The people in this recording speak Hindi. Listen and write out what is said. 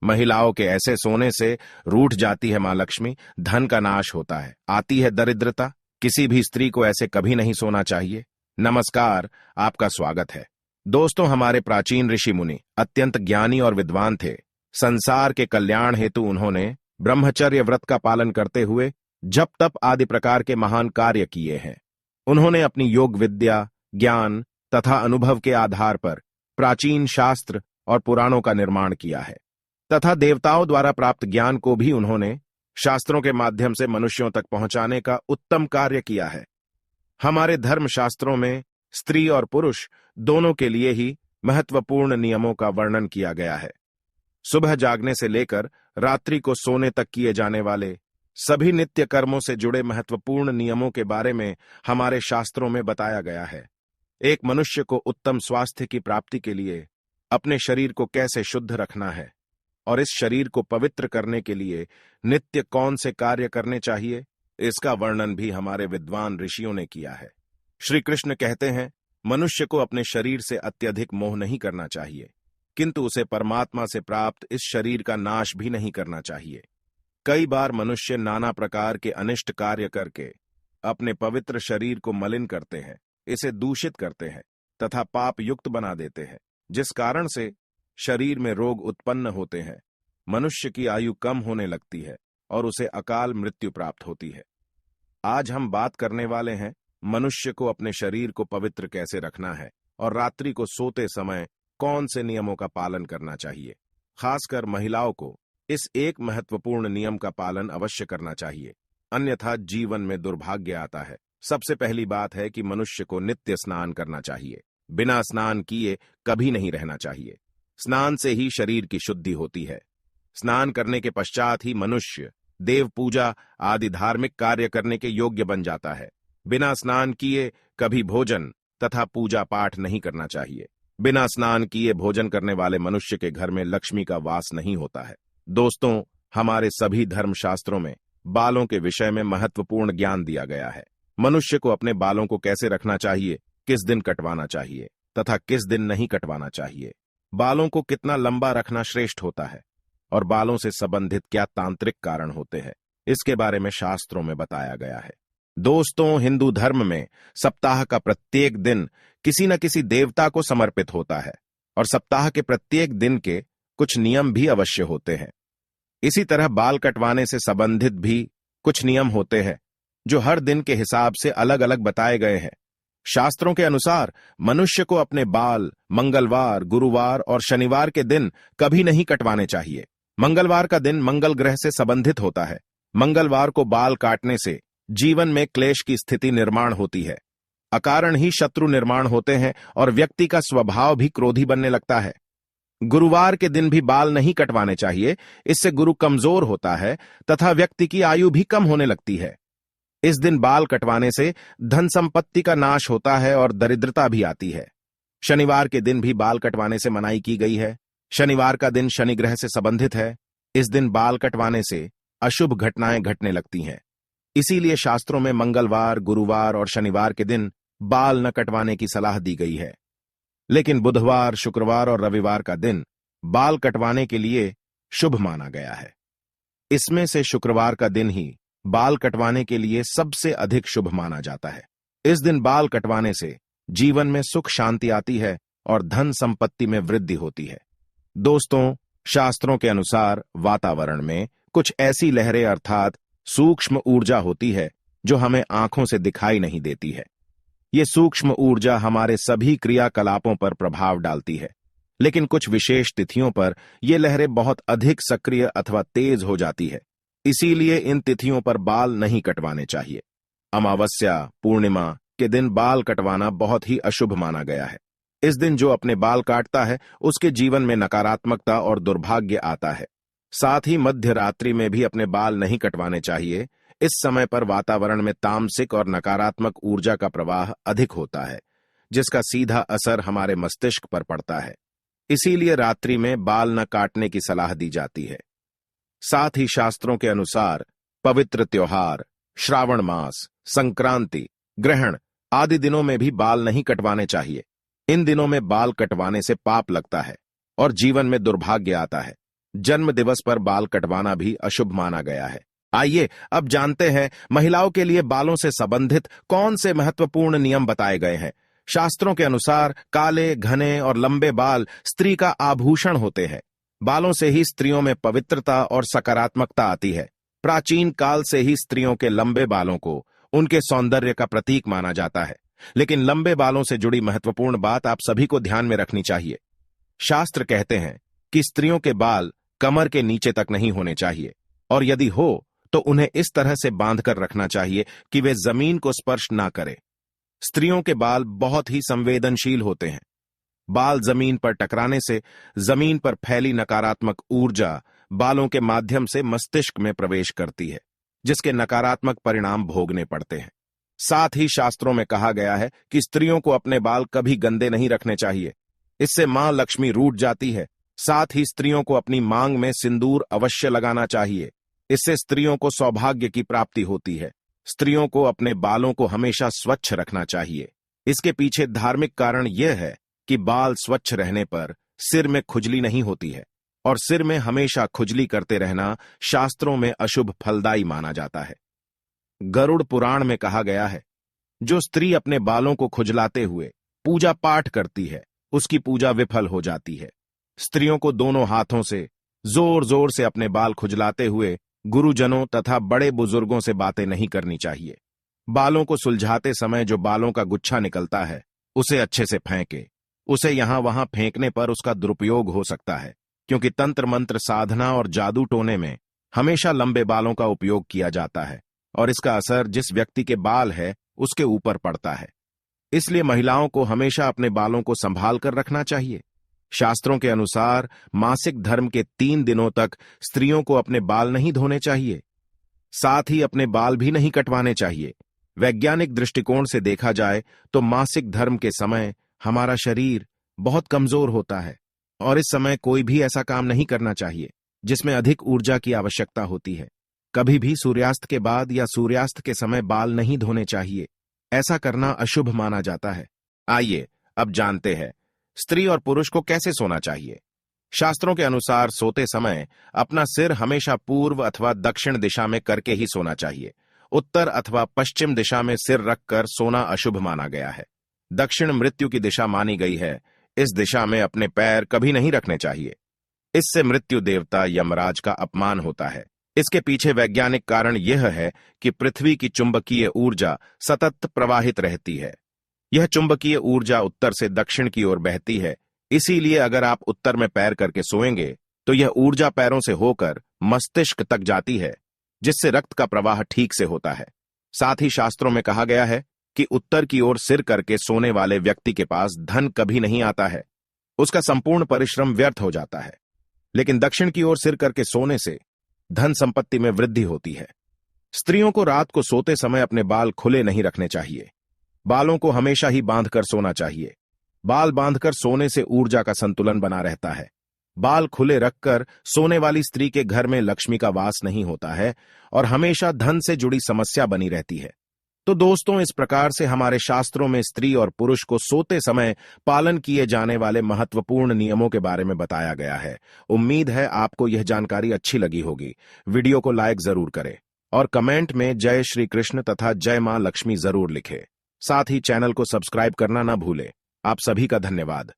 महिलाओं के ऐसे सोने से रूठ जाती है मां लक्ष्मी, धन का नाश होता है, आती है दरिद्रता। किसी भी स्त्री को ऐसे कभी नहीं सोना चाहिए। नमस्कार, आपका स्वागत है। दोस्तों, हमारे प्राचीन ऋषि मुनि अत्यंत ज्ञानी और विद्वान थे। संसार के कल्याण हेतु उन्होंने ब्रह्मचर्य व्रत का पालन करते हुए जप तप आदि प्रकार के महान कार्य किए हैं। उन्होंने अपनी योग विद्या, ज्ञान तथा अनुभव के आधार पर प्राचीन शास्त्र और पुराणों का निर्माण किया है तथा देवताओं द्वारा प्राप्त ज्ञान को भी उन्होंने शास्त्रों के माध्यम से मनुष्यों तक पहुंचाने का उत्तम कार्य किया है। हमारे धर्म शास्त्रों में स्त्री और पुरुष दोनों के लिए ही महत्वपूर्ण नियमों का वर्णन किया गया है। सुबह जागने से लेकर रात्रि को सोने तक किए जाने वाले सभी नित्य कर्मों से जुड़े महत्वपूर्ण नियमों के बारे में हमारे शास्त्रों में बताया गया है। एक मनुष्य को उत्तम स्वास्थ्य की प्राप्ति के लिए अपने शरीर को कैसे शुद्ध रखना है और इस शरीर को पवित्र करने के लिए नित्य कौन से कार्य करने चाहिए, इसका वर्णन भी हमारे विद्वान ऋषियों ने किया है। श्री कृष्ण कहते हैं, मनुष्य को अपने शरीर से अत्यधिक मोह नहीं करना चाहिए, किंतु उसे परमात्मा से प्राप्त इस शरीर का नाश भी नहीं करना चाहिए। कई बार मनुष्य नाना प्रकार के अनिष्ट कार्य करके अपने पवित्र शरीर को मलिन करते हैं, इसे दूषित करते हैं तथा पाप युक्त बना देते हैं, जिस कारण से शरीर में रोग उत्पन्न होते हैं, मनुष्य की आयु कम होने लगती है और उसे अकाल मृत्यु प्राप्त होती है। आज हम बात करने वाले हैं मनुष्य को अपने शरीर को पवित्र कैसे रखना है और रात्रि को सोते समय कौन से नियमों का पालन करना चाहिए। खासकर महिलाओं को इस एक महत्वपूर्ण नियम का पालन अवश्य करना चाहिए, अन्यथा जीवन में दुर्भाग्य आता है। सबसे पहली बात है कि मनुष्य को नित्य स्नान करना चाहिए। बिना स्नान किए कभी नहीं रहना चाहिए। स्नान से ही शरीर की शुद्धि होती है। स्नान करने के पश्चात ही मनुष्य देव पूजा आदि धार्मिक कार्य करने के योग्य बन जाता है। बिना स्नान किए कभी भोजन तथा पूजा पाठ नहीं करना चाहिए। बिना स्नान किए भोजन करने वाले मनुष्य के घर में लक्ष्मी का वास नहीं होता है। दोस्तों, हमारे सभी धर्मशास्त्रों में बालों के विषय में महत्वपूर्ण ज्ञान दिया गया है। मनुष्य को अपने बालों को कैसे रखना चाहिए, किस दिन कटवाना चाहिए तथा किस दिन नहीं कटवाना चाहिए, बालों को कितना लंबा रखना श्रेष्ठ होता है और बालों से संबंधित क्या तांत्रिक कारण होते हैं, इसके बारे में शास्त्रों में बताया गया है। दोस्तों, हिंदू धर्म में सप्ताह का प्रत्येक दिन किसी न किसी देवता को समर्पित होता है और सप्ताह के प्रत्येक दिन के कुछ नियम भी अवश्य होते हैं। इसी तरह बाल कटवाने से संबंधित भी कुछ नियम होते हैं जो हर दिन के हिसाब से अलग अलग बताए गए हैं। शास्त्रों के अनुसार मनुष्य को अपने बाल मंगलवार, गुरुवार और शनिवार के दिन कभी नहीं कटवाने चाहिए। मंगलवार का दिन मंगल ग्रह से संबंधित होता है। मंगलवार को बाल काटने से जीवन में क्लेश की स्थिति निर्माण होती है, अकारण ही शत्रु निर्माण होते हैं और व्यक्ति का स्वभाव भी क्रोधी बनने लगता है। गुरुवार के दिन भी बाल नहीं कटवाने चाहिए, इससे गुरु कमजोर होता है तथा व्यक्ति की आयु भी कम होने लगती है। इस दिन बाल कटवाने से धन संपत्ति का नाश होता है और दरिद्रता भी आती है। शनिवार के दिन भी बाल कटवाने से मनाही की गई है। शनिवार का दिन शनि ग्रह से संबंधित है। इस दिन बाल कटवाने से अशुभ घटनाएं घटने लगती हैं। इसीलिए शास्त्रों में मंगलवार, गुरुवार और शनिवार के दिन बाल न कटवाने की सलाह दी गई है। लेकिन बुधवार, शुक्रवार और रविवार का दिन बाल कटवाने के लिए शुभ माना गया है। इसमें से शुक्रवार का दिन ही बाल कटवाने के लिए सबसे अधिक शुभ माना जाता है। इस दिन बाल कटवाने से जीवन में सुख शांति आती है और धन संपत्ति में वृद्धि होती है। दोस्तों, शास्त्रों के अनुसार वातावरण में कुछ ऐसी लहरें अर्थात सूक्ष्म ऊर्जा होती है जो हमें आंखों से दिखाई नहीं देती है। ये सूक्ष्म ऊर्जा हमारे सभी क्रियाकलापों पर प्रभाव डालती है, लेकिन कुछ विशेष तिथियों पर ये लहरें बहुत अधिक सक्रिय अथवा तेज हो जाती है। इसीलिए इन तिथियों पर बाल नहीं कटवाने चाहिए। अमावस्या, पूर्णिमा के दिन बाल कटवाना बहुत ही अशुभ माना गया है। इस दिन जो अपने बाल काटता है उसके जीवन में नकारात्मकता और दुर्भाग्य आता है। साथ ही मध्य रात्रि में भी अपने बाल नहीं कटवाने चाहिए। इस समय पर वातावरण में तामसिक और नकारात्मक ऊर्जा का प्रवाह अधिक होता है, जिसका सीधा असर हमारे मस्तिष्क पर पड़ता है। इसीलिए रात्रि में बाल न काटने की सलाह दी जाती है। साथ ही शास्त्रों के अनुसार पवित्र त्योहार, श्रावण मास, संक्रांति, ग्रहण आदि दिनों में भी बाल नहीं कटवाने चाहिए। इन दिनों में बाल कटवाने से पाप लगता है और जीवन में दुर्भाग्य आता है। जन्म दिवस पर बाल कटवाना भी अशुभ माना गया है। आइए अब जानते हैं महिलाओं के लिए बालों से संबंधित कौन से महत्वपूर्ण नियम बताए गए हैं। शास्त्रों के अनुसार काले, घने और लंबे बाल स्त्री का आभूषण होते हैं। बालों से ही स्त्रियों में पवित्रता और सकारात्मकता आती है। प्राचीन काल से ही स्त्रियों के लंबे बालों को उनके सौंदर्य का प्रतीक माना जाता है। लेकिन लंबे बालों से जुड़ी महत्वपूर्ण बात आप सभी को ध्यान में रखनी चाहिए। शास्त्र कहते हैं कि स्त्रियों के बाल कमर के नीचे तक नहीं होने चाहिए, और यदि हो तो उन्हें इस तरह से बांधकर रखना चाहिए कि वे जमीन को स्पर्श ना करें। स्त्रियों के बाल बहुत ही संवेदनशील होते हैं। बाल जमीन पर टकराने से जमीन पर फैली नकारात्मक ऊर्जा बालों के माध्यम से मस्तिष्क में प्रवेश करती है, जिसके नकारात्मक परिणाम भोगने पड़ते हैं। साथ ही शास्त्रों में कहा गया है कि स्त्रियों को अपने बाल कभी गंदे नहीं रखने चाहिए। इससे मां लक्ष्मी रूठ जाती है। साथ ही स्त्रियों को अपनी मांग में सिंदूर अवश्य लगाना चाहिए। इससे स्त्रियों को सौभाग्य की प्राप्ति होती है। स्त्रियों को अपने बालों को हमेशा स्वच्छ रखना चाहिए। इसके पीछे धार्मिक कारण यह है कि बाल स्वच्छ रहने पर सिर में खुजली नहीं होती है, और सिर में हमेशा खुजली करते रहना शास्त्रों में अशुभ फलदायी माना जाता है। गरुड़ पुराण में कहा गया है, जो स्त्री अपने बालों को खुजलाते हुए पूजा पाठ करती है, उसकी पूजा विफल हो जाती है। स्त्रियों को दोनों हाथों से जोर जोर से अपने बाल खुजलाते हुए गुरुजनों तथा बड़े बुजुर्गों से बातें नहीं करनी चाहिए। बालों को सुलझाते समय जो बालों का गुच्छा निकलता है, उसे अच्छे से फेंके। उसे यहां वहां फेंकने पर उसका दुरुपयोग हो सकता है, क्योंकि तंत्र मंत्र साधना और जादू टोने में हमेशा लंबे बालों का उपयोग किया जाता है, और इसका असर जिस व्यक्ति के बाल है उसके ऊपर पड़ता है। इसलिए महिलाओं को हमेशा अपने बालों को संभाल कर रखना चाहिए। शास्त्रों के अनुसार मासिक धर्म के 3 दिनों तक स्त्रियों को अपने बाल नहीं धोने चाहिए। साथ ही अपने बाल भी नहीं कटवाने चाहिए। वैज्ञानिक दृष्टिकोण से देखा जाए तो मासिक धर्म के समय हमारा शरीर बहुत कमजोर होता है, और इस समय कोई भी ऐसा काम नहीं करना चाहिए जिसमें अधिक ऊर्जा की आवश्यकता होती है। कभी भी सूर्यास्त के बाद या सूर्यास्त के समय बाल नहीं धोने चाहिए। ऐसा करना अशुभ माना जाता है। आइए अब जानते हैं स्त्री और पुरुष को कैसे सोना चाहिए। शास्त्रों के अनुसार सोते समय अपना सिर हमेशा पूर्व अथवा दक्षिण दिशा में करके ही सोना चाहिए। उत्तर अथवा पश्चिम दिशा में सिर रखकर सोना अशुभ माना गया है। दक्षिण मृत्यु की दिशा मानी गई है। इस दिशा में अपने पैर कभी नहीं रखने चाहिए। इससे मृत्यु देवता यमराज का अपमान होता है। इसके पीछे वैज्ञानिक कारण यह है कि पृथ्वी की चुंबकीय ऊर्जा सतत प्रवाहित रहती है। यह चुंबकीय ऊर्जा उत्तर से दक्षिण की ओर बहती है। इसीलिए अगर आप उत्तर में पैर करके सोएंगे तो यह ऊर्जा पैरों से होकर मस्तिष्क तक जाती है, जिससे रक्त का प्रवाह ठीक से होता है। साथ ही शास्त्रों में कहा गया है कि उत्तर की ओर सिर करके सोने वाले व्यक्ति के पास धन कभी नहीं आता है। उसका संपूर्ण परिश्रम व्यर्थ हो जाता है। लेकिन दक्षिण की ओर सिर करके सोने से धन संपत्ति में वृद्धि होती है। स्त्रियों को रात को सोते समय अपने बाल खुले नहीं रखने चाहिए। बालों को हमेशा ही बांधकर सोना चाहिए। बाल बांधकर सोने से ऊर्जा का संतुलन बना रहता है। बाल खुले रखकर सोने वाली स्त्री के घर में लक्ष्मी का वास नहीं होता है, और हमेशा धन से जुड़ी समस्या बनी रहती है। तो दोस्तों, इस प्रकार से हमारे शास्त्रों में स्त्री और पुरुष को सोते समय पालन किए जाने वाले महत्वपूर्ण नियमों के बारे में बताया गया है। उम्मीद है आपको यह जानकारी अच्छी लगी होगी। वीडियो को लाइक जरूर करें और कमेंट में जय श्री कृष्ण तथा जय मां लक्ष्मी जरूर लिखें। साथ ही चैनल को सब्सक्राइब करना ना भूलें। आप सभी का धन्यवाद।